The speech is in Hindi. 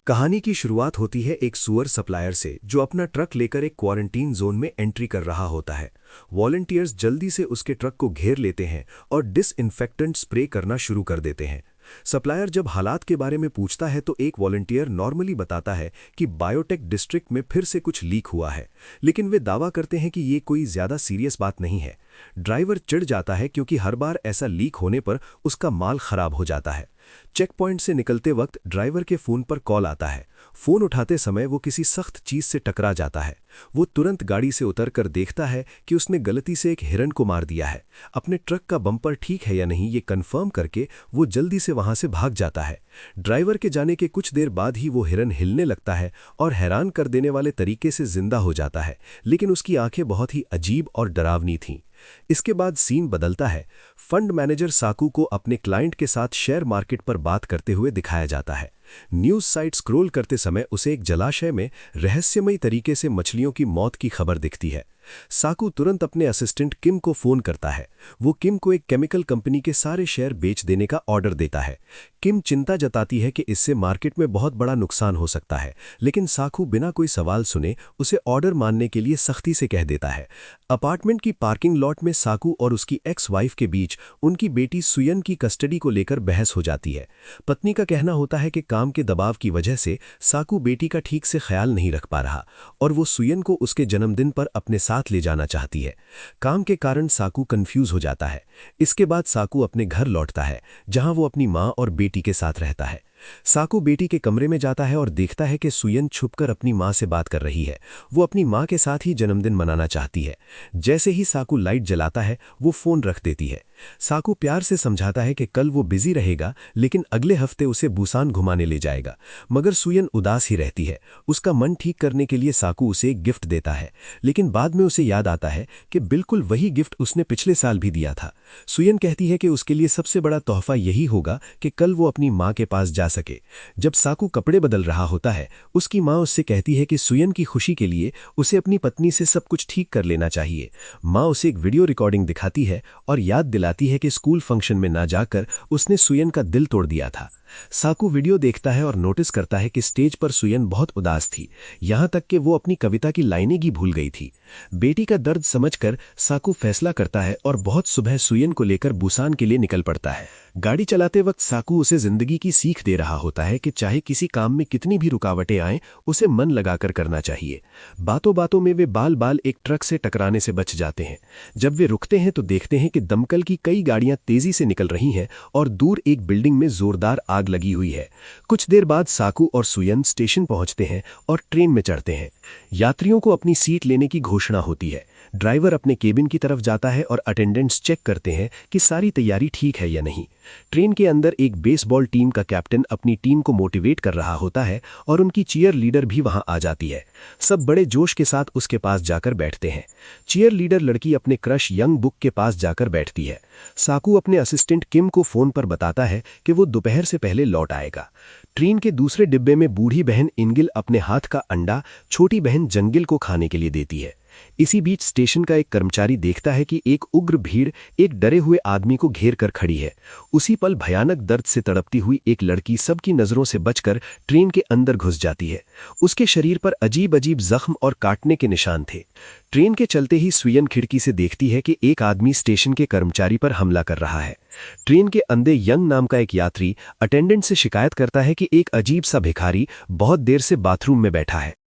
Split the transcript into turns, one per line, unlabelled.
कहानी की शुरुआत होती है एक सुअर सप्लायर से जो अपना ट्रक लेकर एक क्वारंटीन जोन में एंट्री कर रहा होता है। वॉलंटियर्स जल्दी से उसके ट्रक को घेर लेते हैं और डिसइंफेक्टेंट स्प्रे करना शुरू कर देते हैं। सप्लायर जब हालात के बारे में पूछता है तो एक वॉलंटियर नॉर्मली बताता है कि बायोटेक डिस्ट्रिक्ट में फिर से कुछ लीक हुआ है, लेकिन वे दावा करते हैं कि ये कोई ज़्यादा सीरियस बात नहीं है। ड्राइवर चिढ़ जाता है क्योंकि हर बार ऐसा लीक होने पर उसका माल खराब हो जाता है। चेक पॉइंट से निकलते वक्त ड्राइवर के फ़ोन पर कॉल आता है। फ़ोन उठाते समय वो किसी सख्त चीज़ से टकरा जाता है। वो तुरंत गाड़ी से उतरकर देखता है कि उसने गलती से एक हिरन को मार दिया है। अपने ट्रक का बम्पर ठीक है या नहीं ये कंफर्म करके वो जल्दी से वहां से भाग जाता है। ड्राइवर के जाने के कुछ देर बाद ही वो हिरन हिलने लगता है और हैरान कर देने वाले तरीके से जिंदा हो जाता है, लेकिन उसकी आंखें बहुत ही अजीब और डरावनी थीं। इसके बाद सीन बदलता है। फंड मैनेजर साकू को अपने क्लाइंट के साथ शेयर मार्केट पर बात करते हुए दिखाया जाता है। न्यूज़ साइट स्क्रॉल करते समय उसे एक जलाशय में रहस्यमयी तरीके से मछलियों की मौत की खबर दिखती है। साकू तुरंत अपने असिस्टेंट किम को फ़ोन करता है। वो किम को एक केमिकल कंपनी के सारे शेयर बेच देने का ऑर्डर देता है। किम चिंता जताती है कि इससे मार्केट में बहुत बड़ा नुकसान हो सकता है, लेकिन साकू बिना कोई सवाल सुने उसे ऑर्डर मानने के लिए सख्ती से कह देता है। अपार्टमेंट की पार्किंग लॉट में साकू और उसकी एक्स वाइफ के बीच उनकी बेटी सुयन की कस्टडी को लेकर बहस हो जाती है। पत्नी का कहना होता है कि काम के दबाव की वजह से साकू बेटी का ठीक से ख्याल नहीं रख पा रहा और वो सुयन को उसके जन्मदिन पर अपने साथ ले जाना चाहती है। काम के कारण साकू कंफ्यूज हो जाता है। इसके बाद साकू अपने घर लौटता है, जहां वो अपनी मां और बेटी के साथ रहता है। साकू बेटी के कमरे में जाता है और देखता है कि सुयन छुपकर अपनी मां से बात कर रही है। वो अपनी मां के साथ ही जन्मदिन मनाना चाहती है। जैसे ही साकू लाइट जलाता है वो फोन रख देती है। साकू प्यार से समझाता है कि कल वो बिजी रहेगा, लेकिन अगले हफ्ते उसे बुसान घुमाने ले जाएगा। मगर सुयन उदास ही रहती है। उसका मन ठीक करने के लिए साकू उसे एक गिफ्ट देता है, लेकिन बाद में उसे याद आता है कि बिल्कुल वही गिफ्ट उसने पिछले साल भी दिया था। सुयन कहती है कि उसके लिए सबसे बड़ा तोहफा यही होगा कि कल वो अपनी मां के पास जा सके। जब साकू कपड़े बदल रहा होता है, उसकी मां उससे कहती है कि सुयन की खुशी के लिए उसे अपनी पत्नी से सब कुछ ठीक कर लेना चाहिए। मां उसे एक वीडियो रिकॉर्डिंग दिखाती है और याद दिलाती है कि स्कूल फंक्शन में ना जाकर उसने सुयन का दिल तोड़ दिया था। साकू वीडियो देखता है और नोटिस करता है कि स्टेज पर सुयन बहुत उदास थी, यहां तक कि वो अपनी कविता की लाइनें ही भूल गई थी। बेटी का दर्द समझकर साकू फैसला करता है और बहुत सुबह सुयन को लेकर बुसान के लिए निकल पड़ता है। गाड़ी चलाते वक्त साकू उसे जिंदगी की सीख दे रहा होता है कि चाहे किसी काम में कितनी भी रुकावटें आएं, उसे मन लगाकर करना चाहिए। बातों बातों में वे बाल बाल एक ट्रक से टकराने से बच जाते हैं। जब वे रुकते हैं तो देखते हैं कि दमकल की कई गाड़ियां तेजी से निकल रही हैं और दूर एक बिल्डिंग में जोरदार आग लगी हुई है। कुछ देर बाद साकू और सुयन स्टेशन पहुंचते हैं और ट्रेन में चढ़ते हैं। यात्रियों को अपनी सीट लेने की घोषणा होती है। ड्राइवर अपने केबिन की तरफ जाता है और अटेंडेंट्स चेक करते हैं कि सारी तैयारी ठीक है या नहीं। ट्रेन के अंदर एक बेसबॉल टीम का कैप्टन अपनी टीम को मोटिवेट कर रहा होता है और उनकी चीयर लीडर भी वहां आ जाती है। सब बड़े जोश के साथ उसके पास जाकर बैठते हैं। चीयर लीडर लड़की अपने क्रश यंग बुक के पास जाकर बैठती है। साकू अपने असिस्टेंट किम को फोन पर बताता है कि वो दोपहर से पहले लौट आएगा। ट्रेन के दूसरे डिब्बे में बूढ़ी बहन इंगिल अपने हाथ का अंडा छोटी बहन जंगिल को खाने के लिए देती है। इसी बीच स्टेशन का एक कर्मचारी देखता है कि एक उग्र भीड़ एक डरे हुए आदमी को घेर कर खड़ी है। उसी पल भयानक दर्द से तड़पती हुई एक लड़की सबकी नजरों से बचकर ट्रेन के अंदर घुस जाती है। उसके शरीर पर अजीब अजीब जख्म और काटने के निशान थे। ट्रेन के चलते ही सुयन खिड़की से देखती है कि एक आदमी स्टेशन के कर्मचारी पर हमला कर रहा है। ट्रेन के अंदर यंग नाम का एक यात्री अटेंडेंट से शिकायत करता है कि एक अजीब सा भिखारी बहुत देर से बाथरूम में बैठा है।